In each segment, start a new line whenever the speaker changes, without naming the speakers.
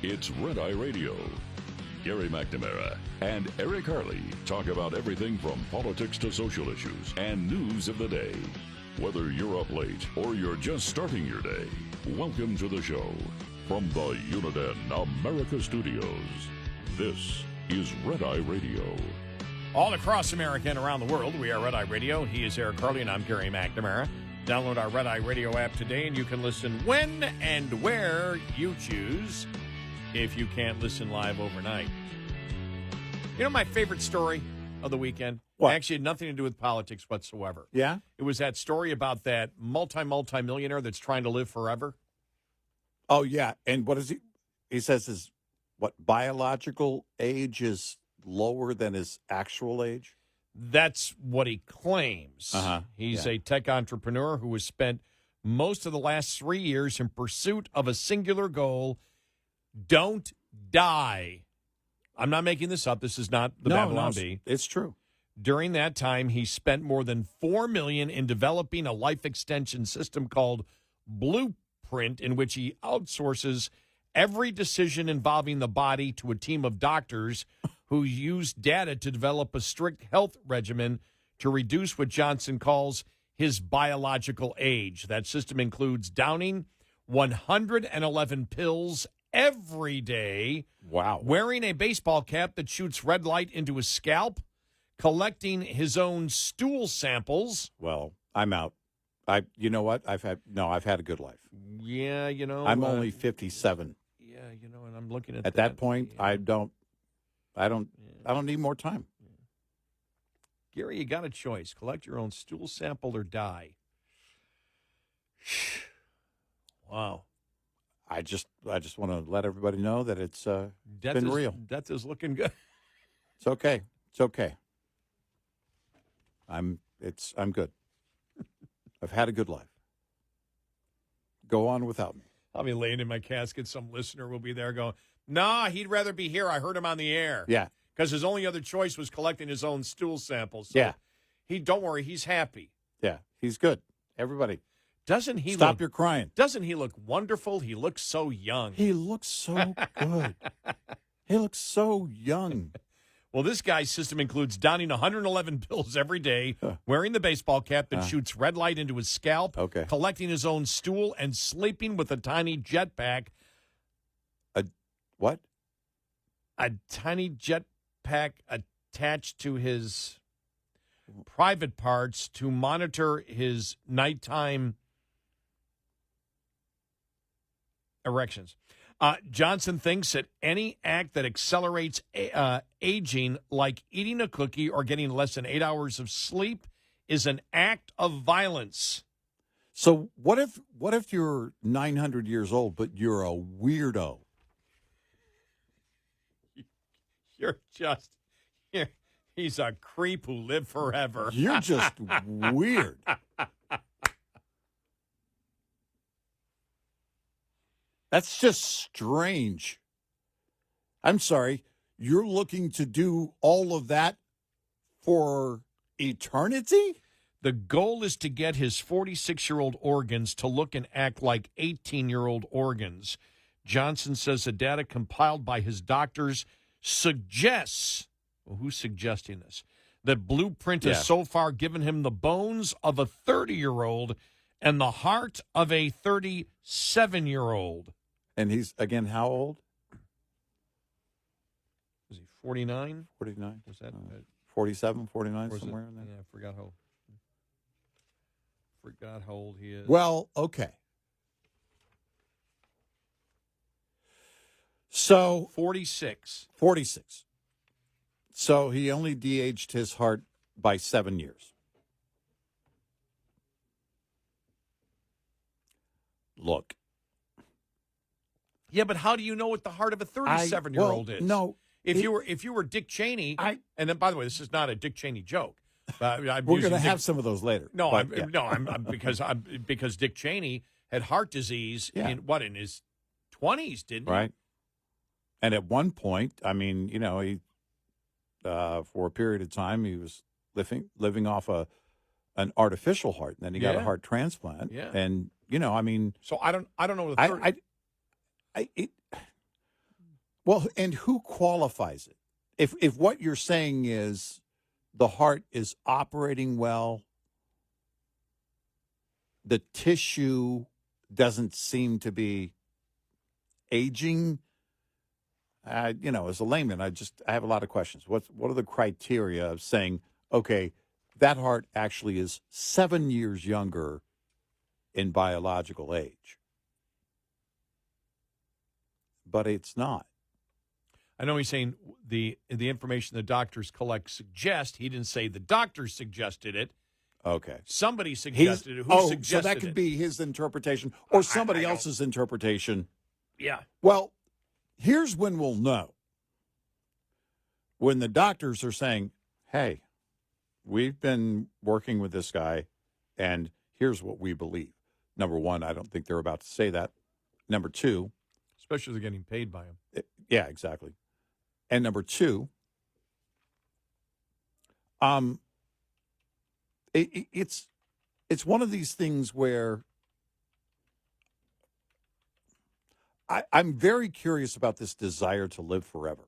It's Red Eye Radio. Gary McNamara and Eric Harley talk about everything from politics to social issues and news of the day. Whether you're up late or you're just starting your day, welcome to the show. From the Uniden America Studios, this is Red Eye Radio.
All across America and around the world, we are Red Eye Radio. He is Eric Harley, and I'm Gary McNamara. Download our Red Eye Radio app today, and you can listen when and where you choose if you can't listen live overnight. You know my favorite story of the weekend?
What?
Actually, had nothing to do with politics whatsoever.
Yeah?
It was that story about that multi-millionaire that's trying to live forever.
Oh, yeah. And what is he? He says his, biological age is lower than his actual age?
That's what he claims. He's a tech entrepreneur who has spent most of the last 3 years in pursuit of a singular goal: don't die. I'm not making this up. This is not the Babylon Bee.
It's true.
During that time, he spent more than $4 million in developing a life extension system called Blueprint, in which he outsources every decision involving the body to a team of doctors who use data to develop a strict health regimen to reduce what Johnson calls his biological age. That system includes downing 111 pills every day.
Wow.
Wearing a baseball cap that shoots red light into his scalp, collecting his own stool samples.
Well, I'm out. You know what? I've had a good life.
Yeah,
I'm only 57.
Yeah, and I'm looking
at that point. Yeah. I don't need more time.
Yeah. Gary, you got a choice: collect your own stool sample or die. Wow.
I just want to let everybody know that it's been real.
Death is looking good.
It's okay. It's okay. I'm good. I've had a good life. Go on without me.
I'll be laying in my casket. Some listener will be there going, "Nah, he'd rather be here. I heard him on the air."
Yeah.
Because his only other choice was collecting his own stool samples. So
yeah.
Don't worry, he's happy.
Yeah, he's good. Everybody.
Doesn't he
Stop your crying.
Doesn't he look wonderful? He looks so young.
He looks so good. He looks so young.
Well, this guy's system includes downing 111 pills every day, wearing the baseball cap that shoots red light into his scalp, collecting his own stool, and sleeping with a tiny jetpack.
What?
A tiny jetpack attached to his private parts to monitor his nighttime erections. Johnson thinks that any act that accelerates aging, like eating a cookie or getting less than 8 hours of sleep, is an act of violence.
So what if you're 900 years old, but you're a weirdo?
He's a creep who lived forever.
You're just weird. That's just strange. I'm sorry. You're looking to do all of that for eternity?
The goal is to get his 46-year-old organs to look and act like 18-year-old organs. Johnson says the data compiled by his doctors suggests, well, who's suggesting this, that Blueprint has so far given him the bones of a 30-year-old and the heart of a 37-year-old.
And he's, again, how old?
Was he 49?
49.
Was that
47, 49, somewhere in there?
Yeah, I forgot how old he is.
Well, okay. So
46.
46. So he only de-aged his heart by 7 years. Look.
Yeah, but how do you know what the heart of a 37-year-old is?
No.
If you were Dick Cheney, and then by the way, this is not a Dick Cheney joke.
We're going to have some of those later.
No, because Dick Cheney had heart disease in his 20s, didn't he?
Right. And at one point, I mean, he for a period of time he was living off an artificial heart, and then he got a heart transplant. Yeah. And I mean,
so I don't know.
Well, and who qualifies it? If what you're saying is the heart is operating well, the tissue doesn't seem to be aging. As a layman, I have a lot of questions. What are the criteria of saying, okay, that heart actually is 7 years younger in biological age? But it's not.
I know he's saying the information the doctors collect suggest. He didn't say the doctors suggested it.
Okay.
Somebody suggested it. Who suggested
so that could be his interpretation or somebody else's interpretation.
Yeah.
Well, here's when we'll know. When the doctors are saying, hey, we've been working with this guy, and here's what we believe. Number one, I don't think they're about to say that. Number two.
Especially if they're getting paid by him.
Yeah, exactly. And number two, it's one of these things where I'm very curious about this desire to live forever.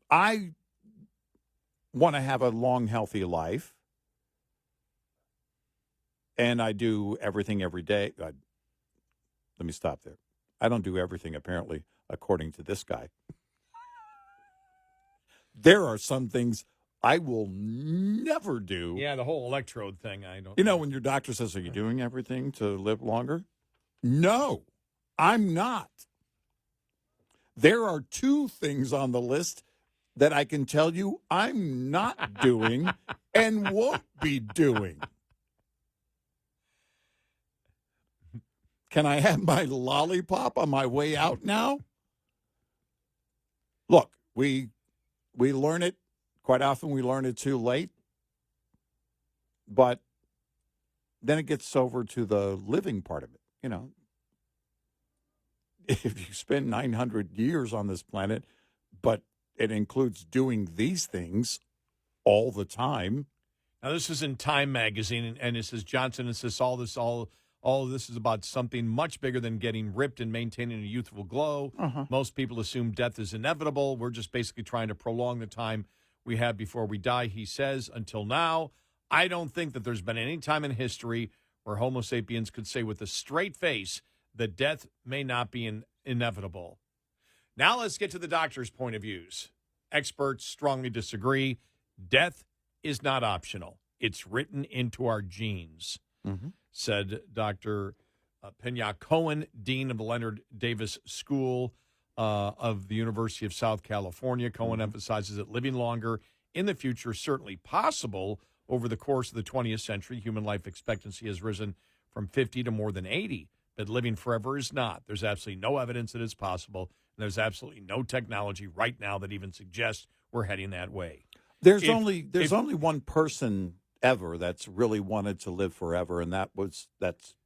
I want to have a long, healthy life, and I do everything every day. Let me stop there. I don't do everything, apparently, according to this guy. There are some things I will never do.
Yeah, the whole electrode thing, I don't.
When your doctor says, are you doing everything to live longer? No, I'm not. There are 2 things on the list that I can tell you I'm not doing and won't be doing. Can I have my lollipop on my way out now? Look, we learn it. Quite often we learn it too late. But then it gets over to the living part of it. If you spend 900 years on this planet, but it includes doing these things all the time.
Now, this is in Time magazine, and it says Johnson insists all of this is about something much bigger than getting ripped and maintaining a youthful glow. Most people assume death is inevitable. We're just basically trying to prolong the time we have before we die, he says. Until now, I don't think that there's been any time in history where Homo sapiens could say with a straight face that death may not be inevitable. Now let's get to the doctor's point of views. Experts strongly disagree. Death is not optional. It's written into our genes, said Dr. Pena Cohen, Dean of the Leonard Davis School of the University of South California. Cohen emphasizes that living longer in the future is certainly possible. Over the course of the 20th century, human life expectancy has risen from 50 to more than 80, but living forever is not. There's absolutely no evidence that it's possible, and there's absolutely no technology right now that even suggests we're heading that way.
There's only one person ever that's really wanted to live forever, and that's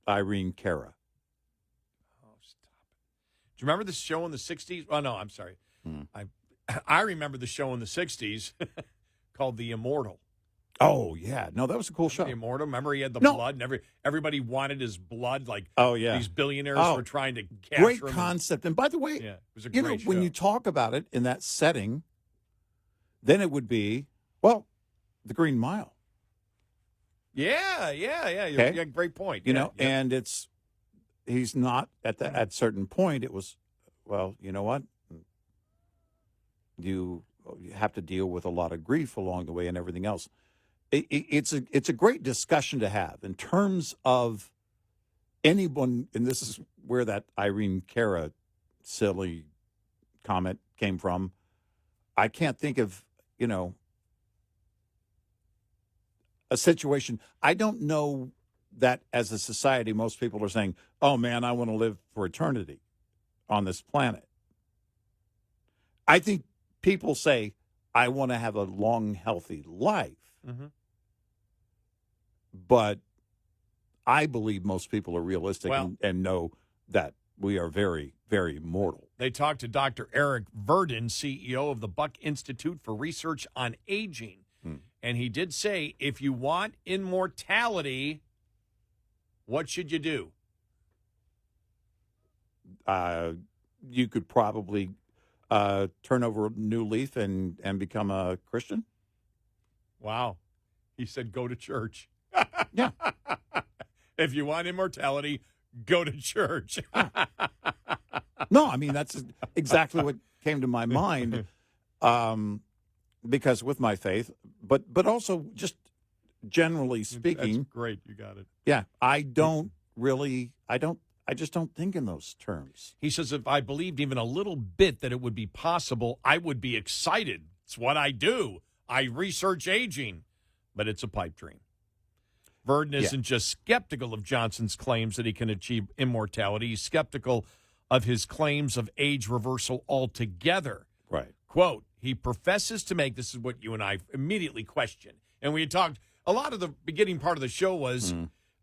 Irene Cara.
Oh, stop it. Do you remember the show in the 60s? Oh, no, I'm sorry. I remember the show in the 60s called The Immortal.
Oh, yeah. No, that was a cool show.
The Immortal. Remember he had the blood, and everybody wanted his blood. Like, these billionaires were trying to capture
great
him.
Great concept. And by the way,
it was a great show.
When you talk about it in that setting, then it would be, the Green Mile.
Yeah. You got a great point.
And he's not at certain point. It was, you know what? You have to deal with a lot of grief along the way and everything else. It's a great discussion to have in terms of anyone, and this is where that Irene Cara silly comment came from. I can't think of, a situation. I don't know that as a society, most people are saying, oh man, I want to live for eternity on this planet. I think people say, I want to have a long, healthy life. But I believe most people are realistic and know that we are very, very mortal.
They talked to Dr. Eric Verdin, CEO of the Buck Institute for Research on Aging. And he did say, if you want immortality, what should you do?
you could probably turn over a new leaf and become a Christian.
Wow. He said, go to church.
Yeah.
If you want immortality, go to church.
No, I mean, that's exactly what came to my mind, because with my faith, but also just generally speaking.
That's great. You got it.
Yeah, I just don't think in those terms.
He says, if I believed even a little bit that it would be possible, I would be excited. It's what I do. I research aging, but it's a pipe dream. Verdon isn't just skeptical of Johnson's claims that he can achieve immortality. He's skeptical of his claims of age reversal altogether.
Right.
Quote, he professes to make, this is what you and I immediately question. And we had talked, a lot of the beginning part of the show was,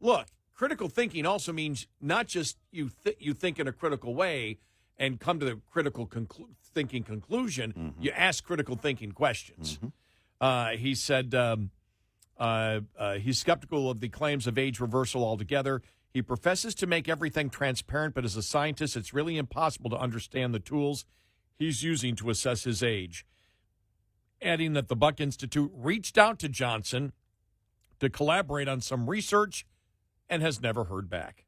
look, critical thinking also means not just you think in a critical way and come to the critical thinking conclusion. Mm-hmm. You ask critical thinking questions. Mm-hmm. He said he's skeptical of the claims of age reversal altogether. He professes to make everything transparent, but as a scientist, it's really impossible to understand the tools he's using to assess his age. Adding that the Buck Institute reached out to Johnson to collaborate on some research and has never heard back.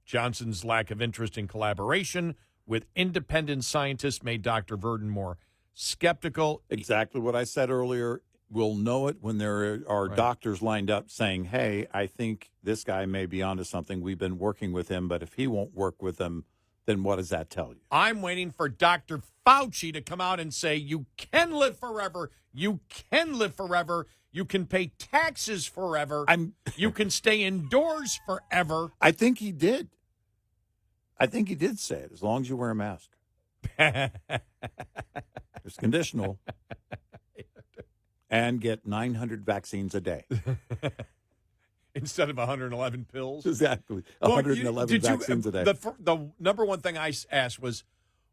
Johnson's lack of interest in collaboration with independent scientists made Dr. Verdon more skeptical.
Exactly what I said earlier. We'll know it when there are doctors lined up saying, hey, I think this guy may be onto something. We've been working with him, but if he won't work with them, then what does that tell you?
I'm waiting for Dr. Fauci to come out and say, you can live forever. You can live forever. You can pay taxes forever. You can stay indoors forever.
I think he did. I think he did say it, as long as you wear a mask. It's conditional. And get 900 vaccines a day.
Instead of 111 pills?
Exactly. 111 vaccines a day.
The number one thing I asked was,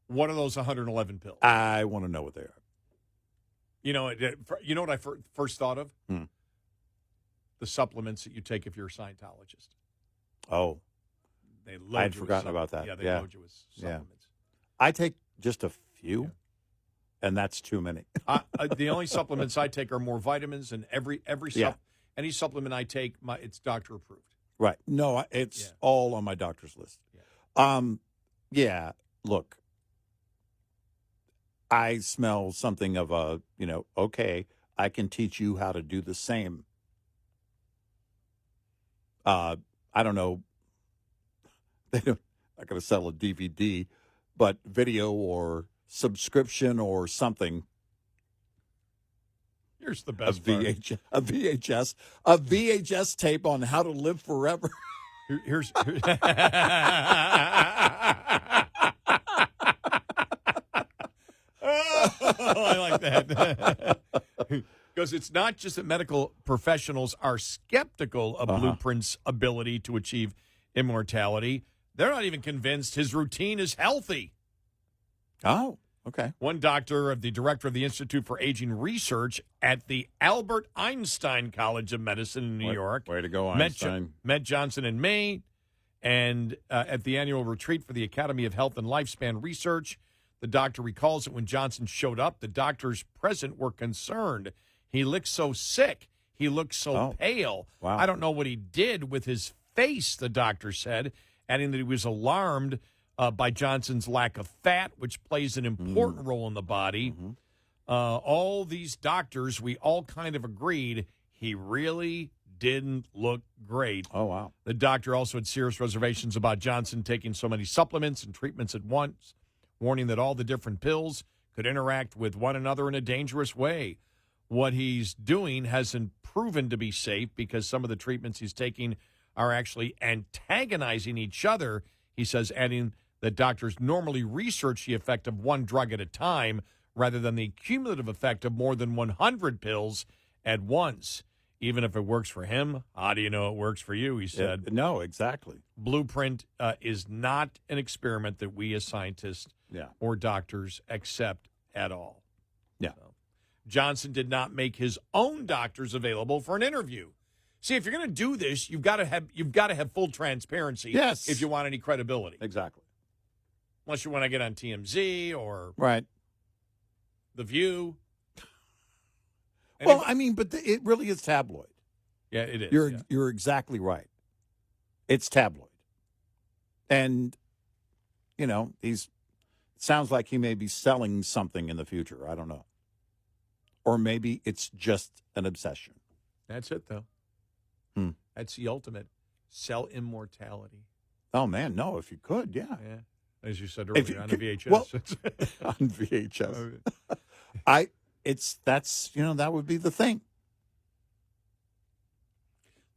what are those 111 pills?
I want to know what they are.
You know what I first thought of? The supplements that you take if you're a Scientologist.
Oh.
They load
I'd forgotten about that.
Yeah, they load you with supplements.
I take just a few, and that's too many.
The only supplements I take are more vitamins, and any supplement I take, it's doctor approved.
Right. No, it's all on my doctor's list. Yeah. Look, I smell something of okay, I can teach you how to do the same. I don't know. They're not going to sell a DVD, but video or subscription or something.
Here's the best
a VHS tape on how to live forever.
Here's I like that. Because it's not just that medical professionals are skeptical of Blueprint's ability to achieve immortality. They're not even convinced his routine is healthy.
Oh, okay.
One doctor, the director of the Institute for Aging Research at the Albert Einstein College of Medicine in New York.
Way to go, Einstein.
Met Johnson in May, and at the annual retreat for the Academy of Health and Lifespan Research, the doctor recalls that when Johnson showed up, the doctors present were concerned. He looked so sick. He looked so pale.
Wow.
I don't know what he did with his face, the doctor said, adding that he was alarmed by Johnson's lack of fat, which plays an important role in the body. Mm-hmm. All these doctors, we all kind of agreed he really didn't look great.
Oh, wow.
The doctor also had serious reservations about Johnson taking so many supplements and treatments at once, warning that all the different pills could interact with one another in a dangerous way. What he's doing hasn't proven to be safe because some of the treatments he's taking are actually antagonizing each other, he says, adding that doctors normally research the effect of one drug at a time rather than the cumulative effect of more than 100 pills at once. Even if it works for him, how do you know it works for you, he said.
No, exactly.
Blueprint is not an experiment that we as scientists or doctors accept at all.
Yeah.
So, Johnson did not make his own doctors available for an interview. See, if you're going to do this, you've got to have full transparency.
Yes.
If you want any credibility.
Exactly.
unless you want to get on TMZ or
Right.
The View.
Well, I mean, but it really is tabloid.
Yeah, it is.
You're exactly right. It's tabloid. And, it sounds like he may be selling something in the future. I don't know. Or maybe it's just an obsession.
That's it, though. That's the ultimate. Sell immortality.
Oh, man, no, if you could, yeah.
Yeah. As you said earlier, on a VHS.
Well, on VHS. That would be the thing.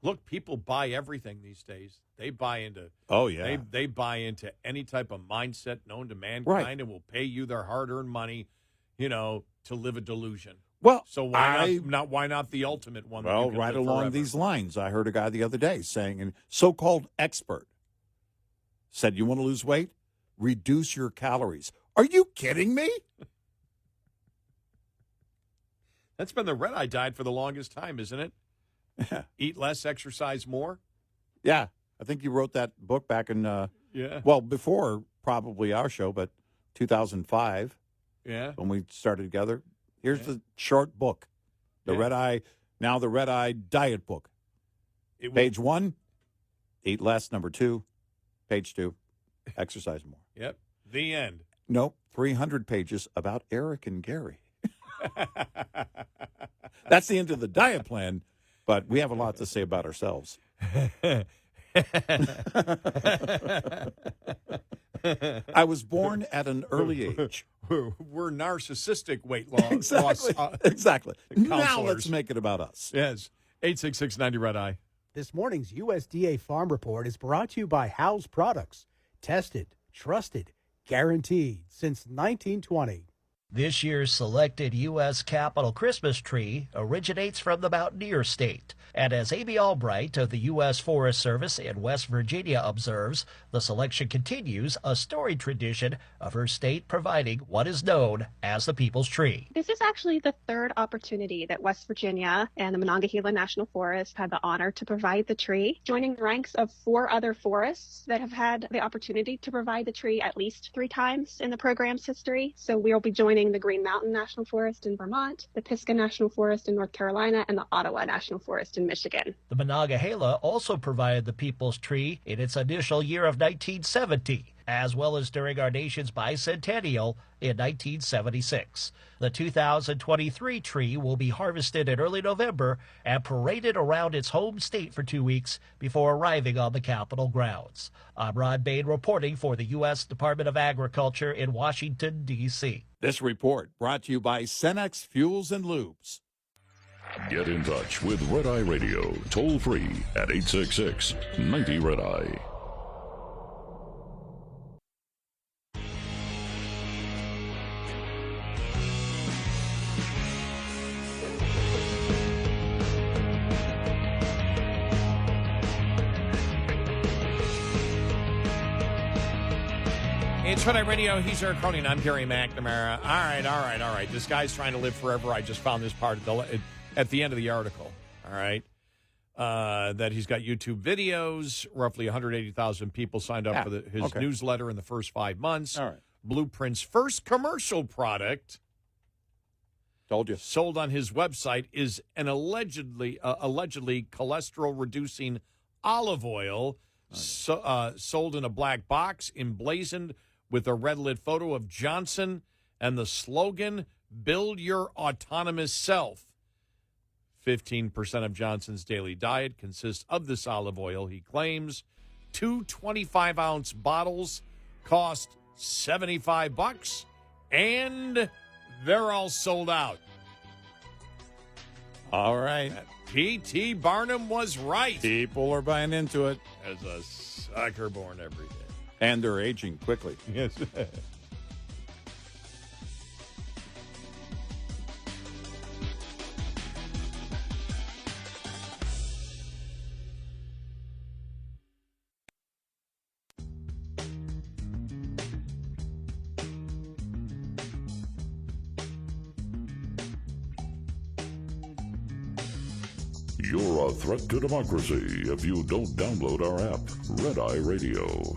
Look, people buy everything these days. They buy into.
Oh yeah.
They buy into any type of mindset known to mankind,
Right.
and will pay you their hard-earned money, to live a delusion.
Well,
So why not the ultimate one?
Well,
that you can
right
live
along
forever?
these lines, I heard a guy the other day saying, a so-called expert said, "You want to lose weight? Reduce your calories." Are you kidding me?
That's been the red-eye diet for the longest time, isn't it? Eat less, exercise more.
Yeah, I think you wrote that book back in before probably our show, but 2005.
Yeah.
When we started together. Here's the short book, the Red Eye Diet book. Page 1, eat less. Number 2, page 2, exercise more.
Yep. The end.
Nope, 300 pages about Eric and Gary. That's the end of the diet plan, but we have a lot to say about ourselves. I was born at an early age.
We're narcissistic weight loss.
Exactly. Now
counselors.
let's make it about us.
Yes. 866-90 Red Eye.
This morning's USDA Farm Report is brought to you by Howes Products. Tested, trusted, guaranteed since 1920.
This year's selected U.S. Capitol Christmas tree originates from the Mountaineer State. And as Amy Albright of the U.S. Forest Service in West Virginia observes, the selection continues a storied tradition of her state providing what is known as the People's Tree.
This is actually the third opportunity that West Virginia and the Monongahela National Forest had the honor to provide the tree, joining the ranks of 4 other forests that have had the opportunity to provide the tree at least 3 times in the program's history. So we'll be joining the Green Mountain National Forest in Vermont, the Pisgah National Forest in North Carolina, and the Ottawa National Forest in Michigan.
The Monongahela also provided the People's Tree in its initial year of 1970, as well as during our nation's bicentennial in 1976. The 2023 tree will be harvested in early November and paraded around its home state for 2 weeks before arriving on the Capitol grounds. I'm Rod Bain reporting for the U.S. Department of Agriculture in Washington, D.C.
This report brought to you by Cenex Fuels and Lubes.
Get in touch with Red Eye Radio, toll free at 866-90 Red Eye.
It's Red Eye Radio. He's Eric Cronin. I'm Gary McNamara. All right. This guy's trying to live forever. I just found this part at the end of the article. All right. That he's got YouTube videos. Roughly 180,000 people signed up for his newsletter in the first 5 months.
All right.
Blueprint's first commercial product,
Told you,
sold on his website is an allegedly cholesterol-reducing olive oil sold in a black box, emblazoned with a red-lit photo of Johnson and the slogan, "Build Your Autonomous Self." 15% of Johnson's daily diet consists of this olive oil, he claims. 2 25-ounce bottles cost $75, and they're all sold out.
all right.
P.T. Barnum was right.
People are buying into it,
As a sucker born every day.
and they're aging quickly.
Yes.
You're a threat to democracy if you don't download our app, Red Eye Radio.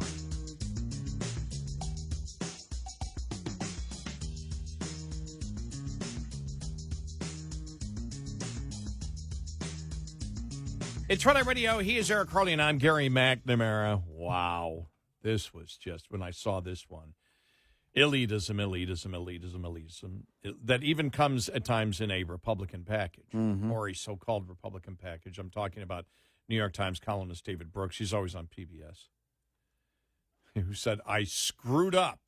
It's Friday Radio. He is Eric Carly, and I'm Gary McNamara. Wow. This was just, when I saw this one, elitism. That even comes at times in a Republican package, or a so-called Republican package. I'm talking about New York Times columnist David Brooks. He's always on PBS. Who said, I screwed up.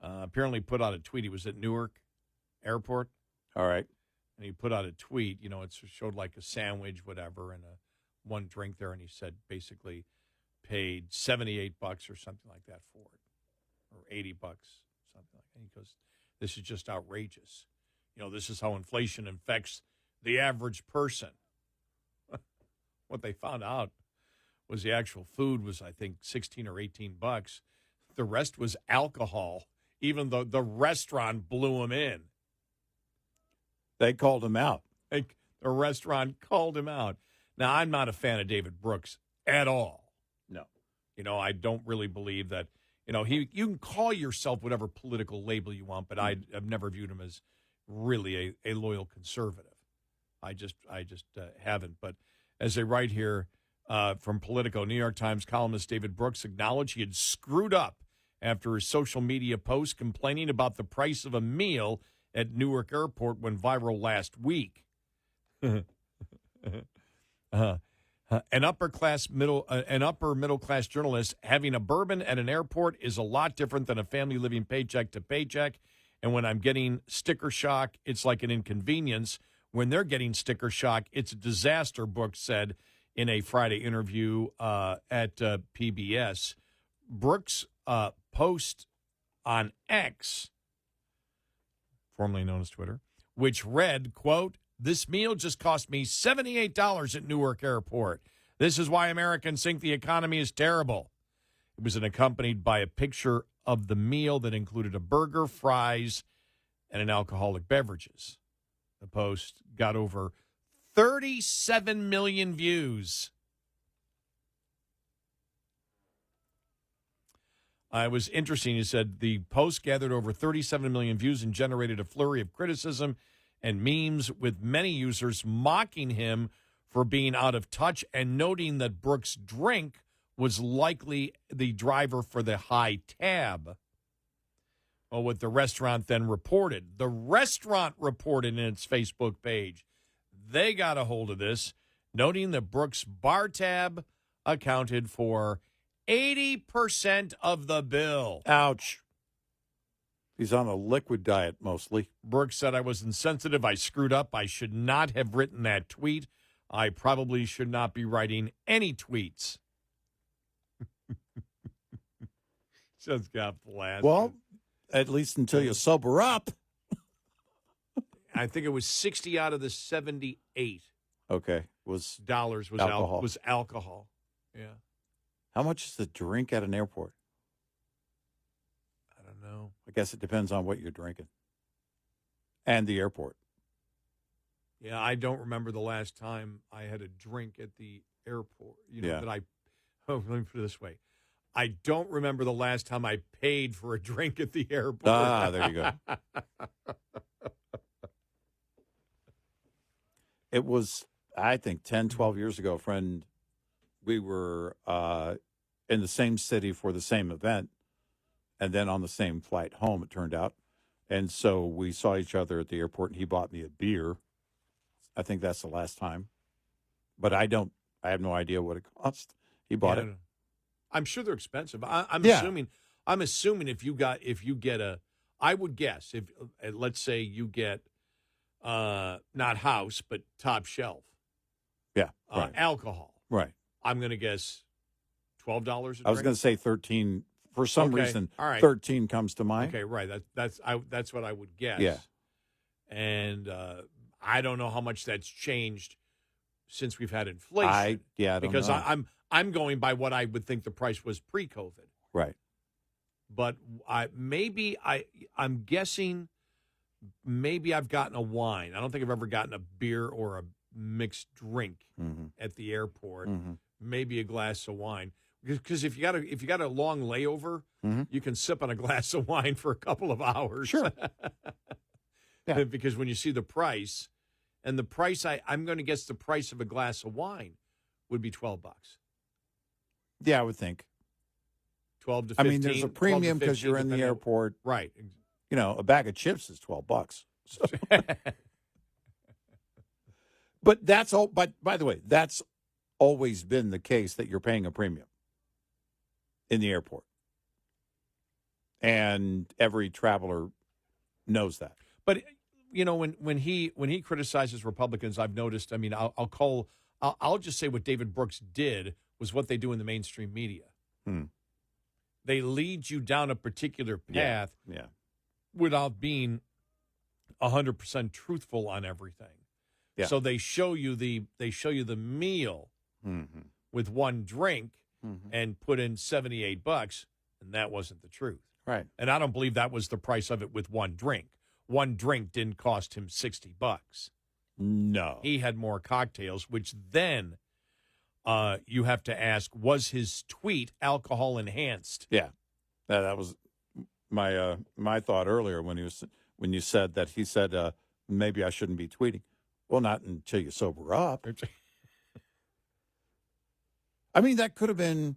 Apparently put out a tweet. He was at Newark Airport.
All right.
And he put out a tweet, you know, it showed like a sandwich, whatever, and one drink there, and he said basically paid $78 or something like that for it, or $80, something like that. He goes, this is just outrageous. You know, this is how inflation affects the average person. What they found out was the actual food was, I think, $16 or $18. The rest was alcohol, even though the restaurant blew him in.
They called him out.
The restaurant called him out. Now, I'm not a fan of David Brooks at all.
No.
You know, I don't really believe that, you know, you can call yourself whatever political label you want, but I've never viewed him as really a loyal conservative. I just haven't. But as they write here from Politico, New York Times columnist David Brooks acknowledged he had screwed up after his social media post complaining about the price of a meal at Newark Airport went viral last week. An upper middle class journalist having a bourbon at an airport is a lot different than a family living paycheck to paycheck. And when I'm getting sticker shock, it's like an inconvenience. When they're getting sticker shock, it's a disaster, Brooks said in a Friday interview at PBS. Brooks' post on X, formerly known as Twitter, which read, quote, this meal just cost me $78 at Newark Airport. This is why Americans think the economy is terrible. It was accompanied by a picture of the meal that included a burger, fries, and an alcoholic beverages. The post got over 37 million views. It was interesting. He said the post gathered over 37 million views and generated a flurry of criticism and memes, with many users mocking him for being out of touch and noting that Brooks' drink was likely the driver for the high tab. Well, what the restaurant then reported. The restaurant reported in its Facebook page. They got a hold of this, noting that Brooks' bar tab accounted for 80% of the bill.
Ouch. He's on a liquid diet mostly.
Brooks said, I was insensitive. I screwed up. I should not have written that tweet. I probably should not be writing any tweets. Just got blasted.
Well, at least until you sober up.
I think it was 60 out of the 78.
Okay. Was
dollars was
alcohol.
Was alcohol. Yeah.
How much is the drink at an airport?
I don't know.
I guess it depends on what you're drinking. And the airport.
Yeah, I don't remember the last time I had a drink at the airport. You know,
Yeah.
let me put it this way. I don't remember the last time I paid for a drink at the airport.
Ah, there you go. It was, I think, 10, 12 years ago, friend. We were in the same city for the same event and then on the same flight home, it turned out. And so we saw each other at the airport, and he bought me a beer. I think that's the last time. But I have no idea what it cost. He bought it.
I'm sure they're expensive. I'm
Yeah.
assuming if you get a, I would guess if let's say you get not house but top shelf.
Yeah. Right.
Alcohol.
Right.
I'm going to guess $12 a drink.
I was going to say 13. For some
Okay.
reason,
All right.
13 comes to mind.
Okay, right. That's what I would guess.
Yeah.
And I don't know how much that's changed since we've had inflation.
I don't
because
know.
I'm going by what I would think the price was pre-COVID.
Right.
But I'm guessing maybe I've gotten a wine. I don't think I've ever gotten a beer or a mixed drink at the airport. Maybe a glass of wine. Because if you got a long layover, you can sip on a glass of wine for a couple of hours.
Sure. Yeah.
Because when you see the price, And the price, I'm going to guess the price of a glass of wine would be $12.
Yeah, I would think.
12 to 15.
I mean, there's a premium because you're in the airport.
Right.
You know, a bag of chips is $12. So. But that's all. But by the way, that's always been the case that you're paying a premium in the airport, and every traveler knows that.
But you know, when he criticizes Republicans, I've noticed. I mean, I'll just say what David Brooks did was what they do in the mainstream media. They lead you down a particular path without being 100% truthful on everything. Yeah. So they show you the meal with one drink and put in $78, and that wasn't the truth.
Right.
And I don't believe that was the price of it with one drink. One drink didn't cost him $60.
No.
He had more cocktails, which then you have to ask, was his tweet alcohol enhanced?
Yeah. That was my thought earlier when you said that he said maybe I shouldn't be tweeting. Well, not until you sober up. I mean, that could have been,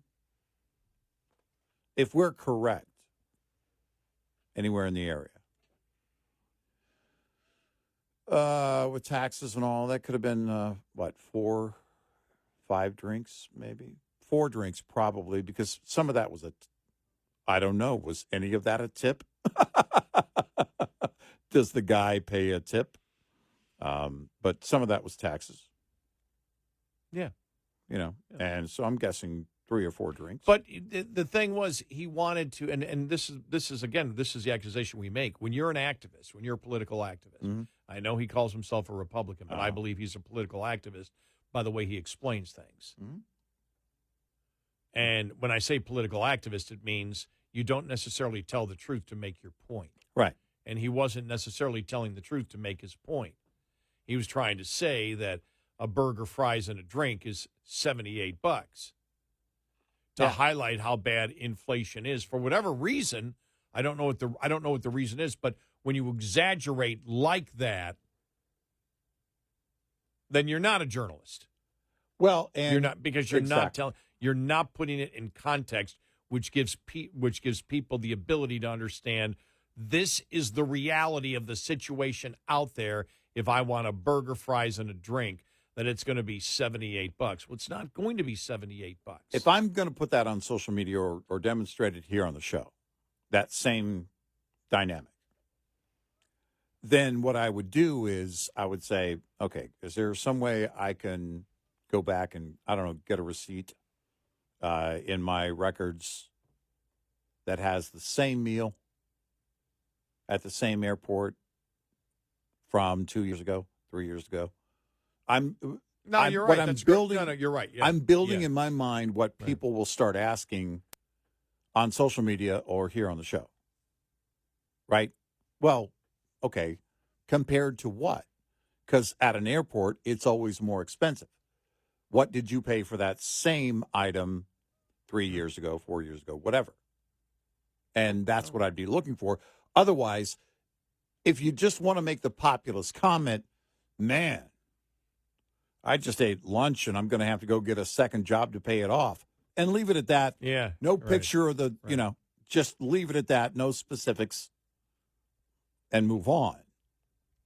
if we're correct, anywhere in the area. With taxes and all, that could have been, 4, 5 drinks, maybe? 4 drinks, probably, because some of that was I don't know, was any of that a tip? Does the guy pay a tip? But some of that was taxes.
Yeah.
You know, and so I'm guessing 3 or 4 drinks.
But the thing was, he wanted to, and this is the accusation we make. When you're an activist, when you're a political activist, I know he calls himself a Republican, but I believe he's a political activist by the way he explains things. And when I say political activist, it means you don't necessarily tell the truth to make your point.
Right.
And he wasn't necessarily telling the truth to make his point. He was trying to say that a burger, fries, and a drink is $78 to highlight how bad inflation is. For whatever reason, I don't know what the reason is, but when you exaggerate like that, then you're not a journalist.
Well, and
you're not, because you're not putting it in context, which gives people the ability to understand this is the reality of the situation out there. If I want a burger, fries, and a drink, that it's going to be $78. Well, it's not going to be $78.
If I'm going to put that on social media or demonstrate it here on the show, that same dynamic, then what I would do is I would say, okay, is there some way I can go back and, I don't know, get a receipt in my records that has the same meal at the same airport from 2 years ago, 3 years ago?
You're right. You're right. Yeah.
I'm building in my mind what people will start asking on social media or here on the show. Right? Well, okay, compared to what? Because at an airport, it's always more expensive. What did you pay for that same item 3 years ago, 4 years ago, whatever? And that's what I'd be looking for. Otherwise, if you just want to make the populist comment, man, I just ate lunch and I'm going to have to go get a second job to pay it off, and leave it at that.
Yeah.
No picture of the, just leave it at that. No specifics, and move on.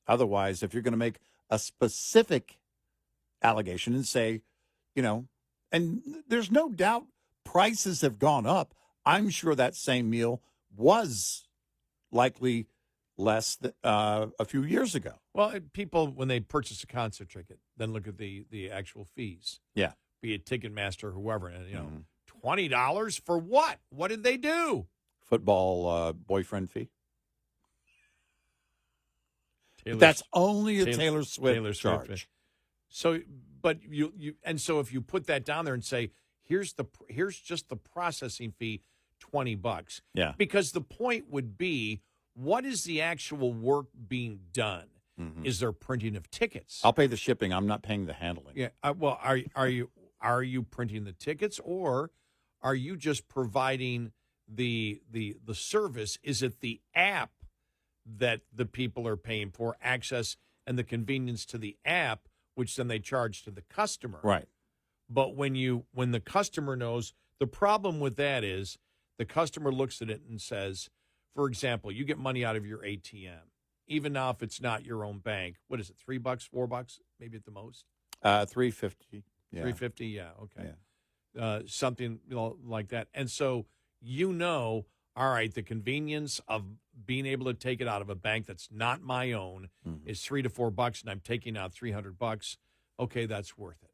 Otherwise, if you're going to make a specific allegation and say, and there's no doubt prices have gone up. I'm sure that same meal was likely less than, a few years ago.
Well, people, when they purchase a concert ticket, then look at the actual fees.
Yeah.
Be it Ticketmaster or whoever. And, $20 for what? What did they do?
Football boyfriend fee. That's only a Taylor Swift charge.
Fee. So, but so if you put that down there and say, here's just the processing fee, $20.
Yeah.
Because the point would be, what is the actual work being done? Is there printing of tickets?
I'll pay the shipping. I'm not paying the handling.
Yeah. Well, are you printing the tickets, or are you just providing the service? Is it the app that the people are paying for access and the convenience to the app, which then they charge to the customer.
Right.
But when the customer knows, the problem with that is the customer looks at it and says, for example, you get money out of your ATM, even now if it's not your own bank. What is it, $3, $4, maybe at the most?
$3.50. Yeah.
$3.50, yeah, okay.
Yeah.
Something like that. And so all right, the convenience of being able to take it out of a bank that's not my own is $3 to $4, and I'm taking out $300. Okay, that's worth it.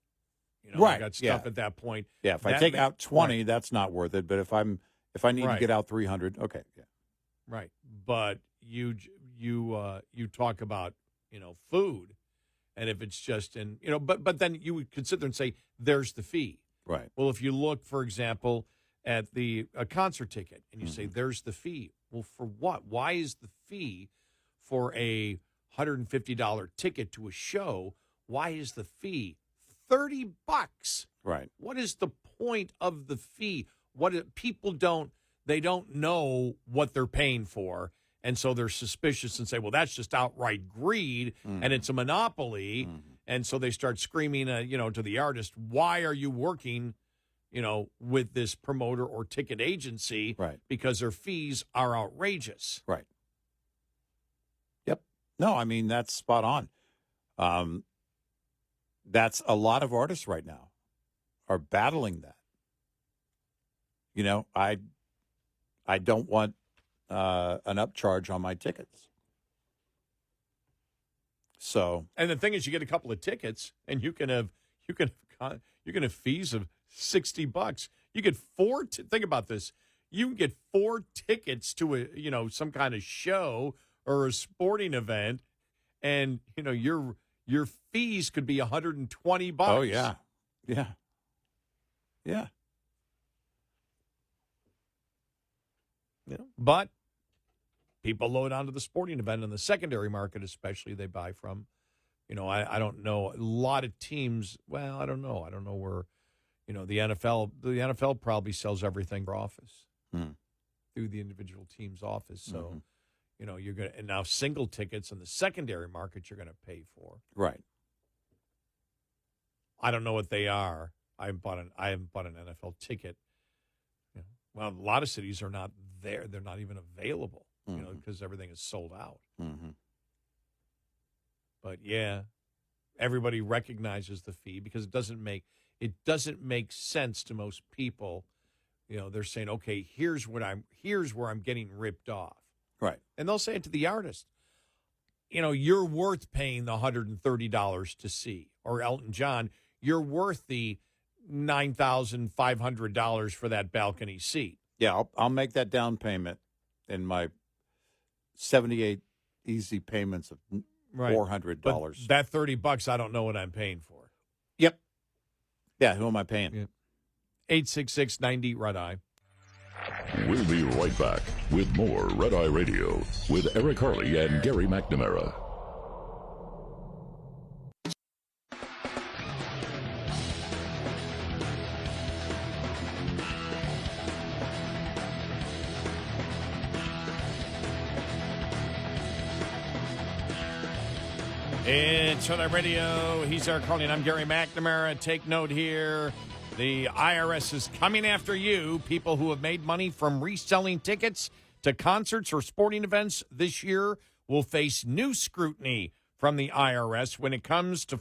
Right.
I got stuff at that point.
Yeah, if I take out 20, that's not worth it. But if I need to get out 300, okay, yeah.
Right. But you talk about, food, and if it's just but then you would consider and say there's the fee.
Right.
Well, if you look, for example, at a concert ticket and you say there's the fee. Well, for what? Why is the fee for a $150 ticket to a show? Why is the fee $30?
Right.
What is the point of the fee? People don't know what they're paying for, and so they're suspicious and say, well, that's just outright greed and it's a monopoly. And so they start screaming to the artist, why are you working with this promoter or ticket agency?
Right.
Because their fees are outrageous.
Right. Yep. No, I mean, that's spot on. That's a lot of artists right now are battling that. I don't want an upcharge on my tickets. So,
and the thing is, you get a couple of tickets, and you can have fees of $60. You get four. Think about this: you can get 4 tickets to some kind of show or a sporting event, and your fees could be $120.
Oh yeah, yeah, yeah.
But people load onto the sporting event in the secondary market, especially. They buy from, I don't know, a lot of teams. Well, I don't know. I don't know where, the NFL probably sells everything for office through the individual team's office. So, you're going to, and now single tickets in the secondary market, you're going to pay for.
Right.
I don't know what they are. I haven't bought an NFL ticket. Well, a lot of cities are not there. They're not even available, because everything is sold out. But yeah, everybody recognizes the fee because it doesn't make sense to most people. They're saying, okay, here's where I'm getting ripped off.
Right.
And they'll say it to the artist. You're worth paying the $130 to see, or Elton John, you're worth the $9,500 for that balcony seat.
Yeah, I'll make that down payment in my 78 easy payments of $400.
But that $30, I don't know what I'm paying for.
Yep. Yeah, who am I paying?
Yeah. 866-90 Red Eye.
We'll be right back with more Red Eye Radio with Eric Harley and Gary McNamara.
It's Red Eye Radio. He's Eric Harley, and I'm Gary McNamara. Take note here. The IRS is coming after you, people who have made money from reselling tickets to concerts or sporting events this year will face new scrutiny from the IRS when it comes to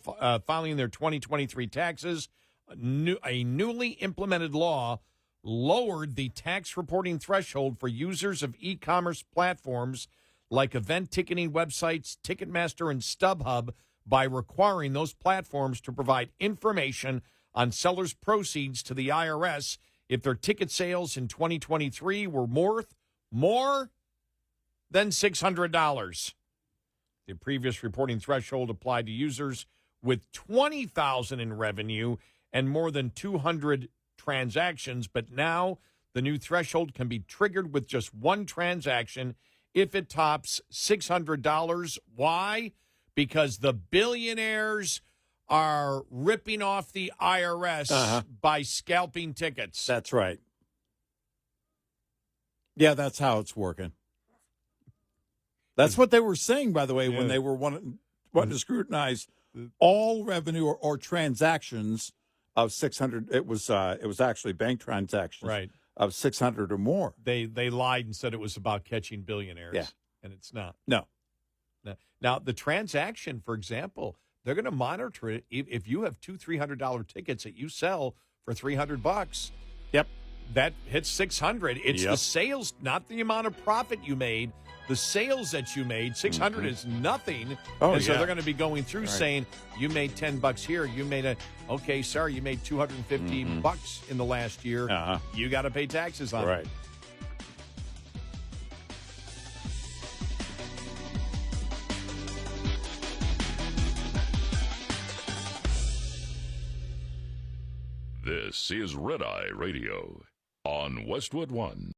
filing their 2023 taxes. A newly implemented law lowered the tax reporting threshold for users of e-commerce platforms like event ticketing websites, Ticketmaster, and StubHub by requiring those platforms to provide information on sellers' proceeds to the IRS if their ticket sales in 2023 were more than $600. The previous reporting threshold applied to users with $20,000 in revenue and more than 200 transactions, but now the new threshold can be triggered with just one transaction if it tops $600. Why? Because the billionaires are ripping off the IRS by scalping tickets.
That's right. Yeah, that's how it's working. That's what they were saying, by the way, when they were to scrutinize all revenue or transactions of 600. It was actually bank transactions,
Right.
of 600 or more.
They lied and said it was about catching billionaires.
Yeah.
And it's not.
No.
Now, the transaction, for example, they're going to monitor it. If you have $200-$300 tickets that you sell for $300,
Yep.
that hits 600. It's
Yep.
the sales, not the amount of profit you made. The sales that you made, 600 is nothing.
Oh,
and so
yeah.
they're going to be going through
Right.
saying, you made $10 here. You made okay, sorry, you made $250 in the last year.
Uh-huh.
You got to pay taxes on
Right.
it.
This is Red Eye Radio on Westwood One.